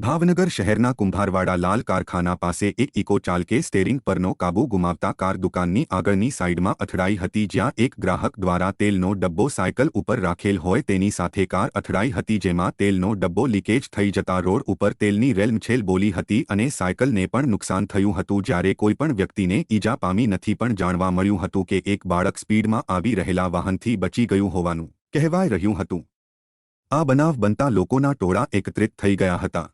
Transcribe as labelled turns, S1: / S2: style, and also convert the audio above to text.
S1: ભાવનગર શહેરના કુંભારવાડા લાલ કારખાના પાસે એક ઇકો ચાલકે સ્ટેરિંગ પરનો કાબુ ગુમાવતા કાર દુકાનની આગળની સાઇડમાં અથડાઈ હતી, જ્યાં એક ગ્રાહક દ્વારા તેલનો ડબ્બો સાયકલ ઉપર રાખેલ હોય તેની સાથે કાર અથડાઈ હતી, જેમાં તેલનો ડબ્બો લીકેજ થઈ જતા રોડ ઉપર તેલની રેલમછેલ બોલી હતી અને સાયકલને પણ નુકસાન થયું હતું, જ્યારે કોઈપણ વ્યક્તિને ઈજા પામી નથી, પણ જાણવા મળ્યું હતું કે એક બાળક સ્પીડમાં આવી રહેલા વાહનથી બચી ગયું હોવાનું કહેવાઈ રહ્યું હતું। આ બનાવ બનતા લોકોના ટોળા એકત્રિત થઈ ગયા હતા।